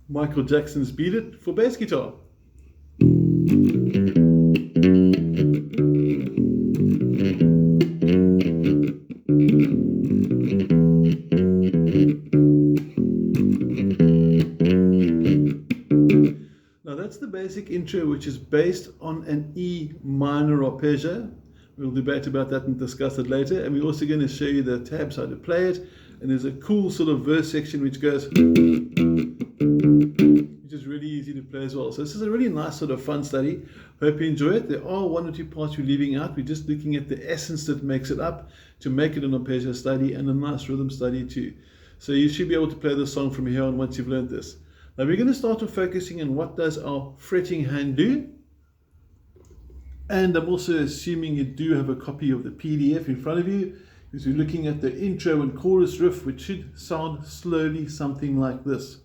Michael Jackson's Beat It for bass guitar. Now that's the basic intro, which is based on an E minor arpeggio. We'll debate about that and discuss it later. And we're also going to show you the tabs, how to play it. And there's a cool sort of verse section which goes, which is really easy to play as well. So this is a really nice sort of fun study. Hope you enjoy it. There are one or two parts we're leaving out. We're just looking at the essence that makes it up to make it an arpeggio study and a nice rhythm study too. So you should be able to play the song from here on once you've learned this. Now we're going to start with focusing on what does our fretting hand do. And I'm also assuming you do have a copy of the PDF in front of you, because you're looking at the intro and chorus riff, which should sound slowly something like this.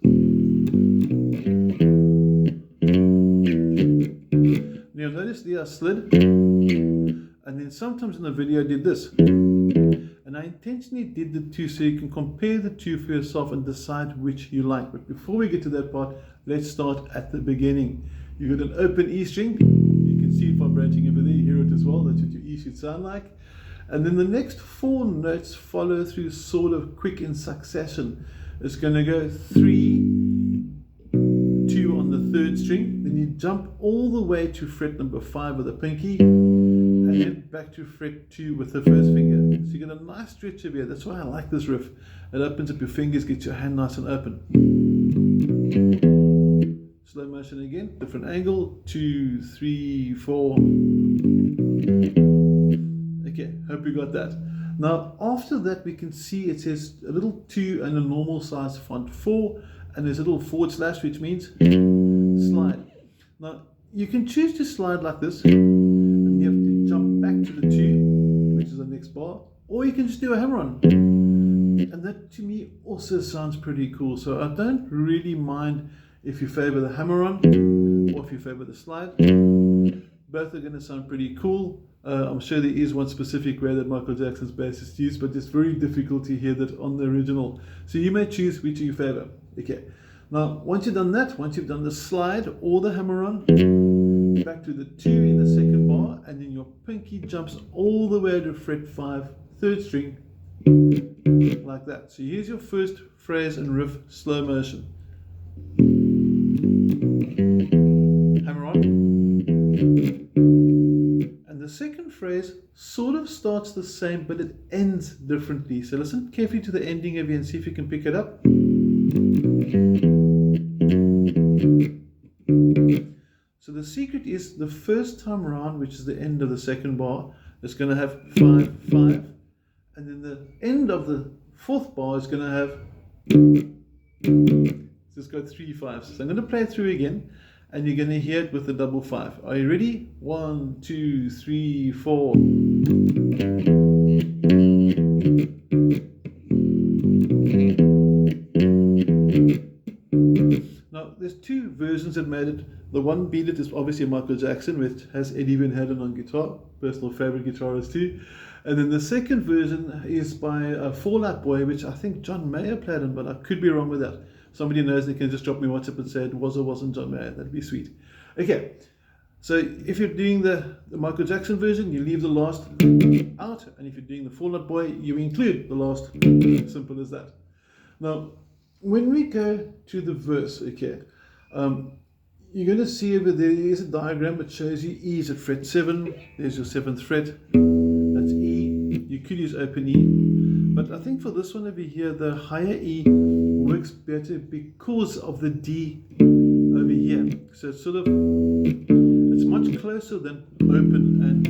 You'll notice there I slid, and then sometimes in the video I did this. And I intentionally did the two so you can compare the two for yourself and decide which you like. But before we get to that part, let's start at the beginning. You've got an open E string. You can see it vibrating over there. You hear it as well. That's what your E should sound like. And then the next four notes follow through sort of quick in succession. It's going to go 3, 2 on the third string. Then you jump all the way to fret number 5 with the pinky. And then back to fret 2 with the first finger. So you get a nice stretch over here. That's why I like this riff. It opens up your fingers, gets your hand nice and open. Slow motion again, different angle, 2, 3, 4. Okay, hope you got that. Now after that we can see it says a little 2 and a normal size font 4, and there's a little forward slash, which means slide. Now you can choose to slide like this, and you have to jump back to the 2, which is the next bar, or you can just do a hammer-on. And that to me also sounds pretty cool. So I don't really mind if you favor the hammer-on or if you favor the slide. Both are going to sound pretty cool. I'm sure there is one specific way that Michael Jackson's bassist used, but it's very difficult to hear that on the original. So you may choose which you favor. Okay. Now, once you've done that, once you've done the slide or the hammer-on, back to the 2 in the second bar, and then your pinky jumps all the way to fret 5, third string, like that. So here's your first phrase and riff, slow motion. Hammer on. And the second phrase sort of starts the same, but it ends differently. So listen carefully to the ending of it and see if you can pick it up. So the secret is the first time around, which is the end of the second bar, it's going to have 5, 5. And then the end of the fourth bar is going to have, so it's got 3 5s. So I'm going to play it through again, and you're going to hear it with the double 5. Are you ready? 1, 2, 3, 4. Now, there's two versions that made it. The one Beat It is obviously Michael Jackson, which has Eddie Van Halen on guitar, personal favorite guitarist too. And then the second version is by Fall Out Boy, which I think John Mayer played on, but I could be wrong with that. Somebody knows, they can just drop me a WhatsApp and say it was or wasn't John Mayer. That'd be sweet. Okay, so if you're doing the Michael Jackson version, you leave the last out, and if you're doing the Fall Out Boy, you include the last. Simple as that. Now, when we go to the verse, okay, you're going to see over there is a diagram that shows you E is at fret 7. There's your 7th fret. That's E. You could use open E, but I think for this one over here, the higher E works better because of the D over here. So it's sort of, it's much closer than open and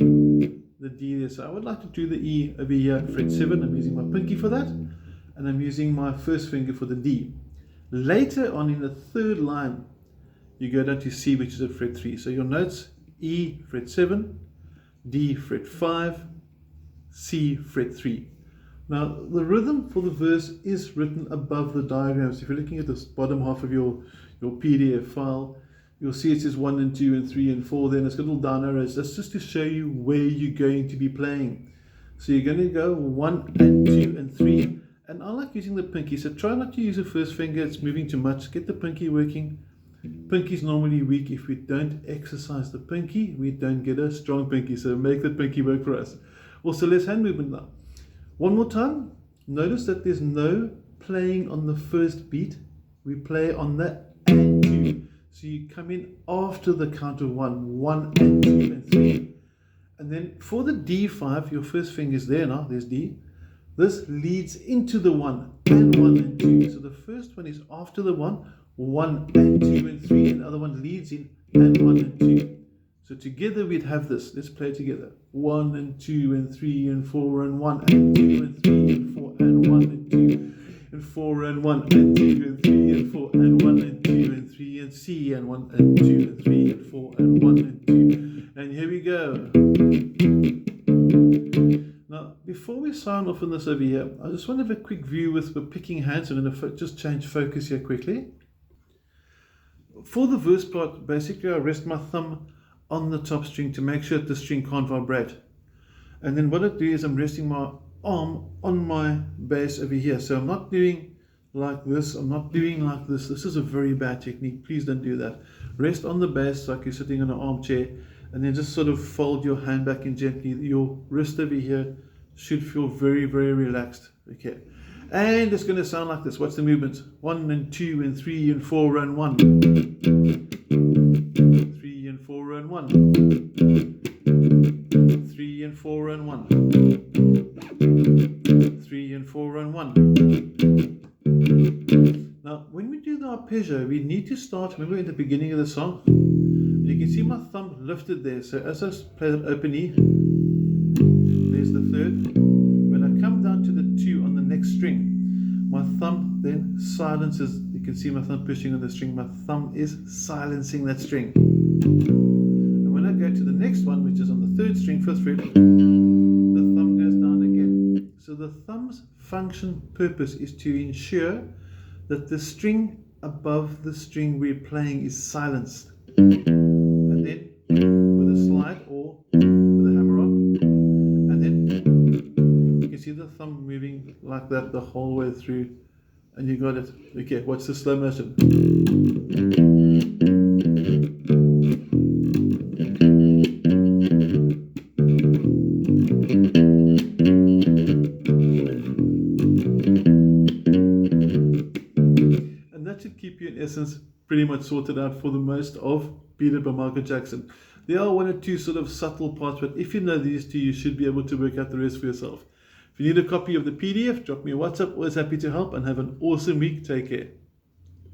the D there. So I would like to do the E over here at fret 7. I'm using my pinky for that, and I'm using my first finger for the D. Later on in the third line, you go down to C, which is at fret 3. So your notes, E fret 7, D fret 5, C fret 3. Now the rhythm for the verse is written above the diagrams. If you're looking at the bottom half of your PDF file, you'll see it says 1 and 2 and 3 and 4. Then it's got little down arrows. That's just to show you where you're going to be playing. So you're going to go 1 and 2 and 3, And I like using the pinky, so try not to use the first finger, it's moving too much. Get the pinky working. Pinky's normally weak. If we don't exercise the pinky, we don't get a strong pinky, so make the pinky work for us. Also, let's hand movement now. One more time. Notice that there's no playing on the first beat. We play on the and 2. So you come in after the count of 1. 1 and 2 and 3. And then for the D5, your first finger is there now. There's D. This leads into the 1 and 1 and 2. So the first one is after the 1. 1 and 2 and 3, and the other one leads in and 1 and 2. So together we'd have this. Let's play together. 1 and 2 and 3 and 4 and 1 and 2 and 3 and 4 and 1 and 2 and 4 and 1 and 2 and 3 and 4 and 1 and 2 and 3 and C and 1 and 2 and 3 and 4 and 1 and 2. And here we go. Now, before we sign off on this over here, I just want to have a quick view with the picking hands. I'm going to just change focus here quickly. For the verse part, basically I rest my thumb on the top string to make sure that the string can't vibrate. And then what I do is I'm resting my arm on my bass over here. So I'm not doing like this, I'm not doing like this. This is a very bad technique. Please don't do that. Rest on the bass like you're sitting on an armchair, and then just sort of fold your hand back in gently. Your wrist over here should feel very, very relaxed. Okay. And it's going to sound like this. What's the movements? 1 and 2 and 3 and 4 and 1. 3 and 4 and 1. 3 and 4 and 1. 3 and 4 and 1. Now, when we do the arpeggio, we need to start, remember in the beginning of the song, you can see my thumb lifted there. So as I play that open E, there's the third. When I come down to the 2 on the next string, my thumb then silences. You can see my thumb pushing on the string. My thumb is silencing that string. And when I go to the next one, which is on the third string, 5th fret, the thumb goes down again. So the thumb's function purpose is to ensure that the string above the string we're playing is silenced. And then with a slide or with a hammer on, and then you can see the thumb moving like that the whole way through, and you got it. Okay, watch the slow motion. And that should keep you in essence pretty much sorted out for the most of Beat It by Michael Jackson. There are one or two sort of subtle parts, but if you know these two, you should be able to work out the rest for yourself. If you need a copy of the PDF, drop me a WhatsApp. Always happy to help, and have an awesome week. Take care.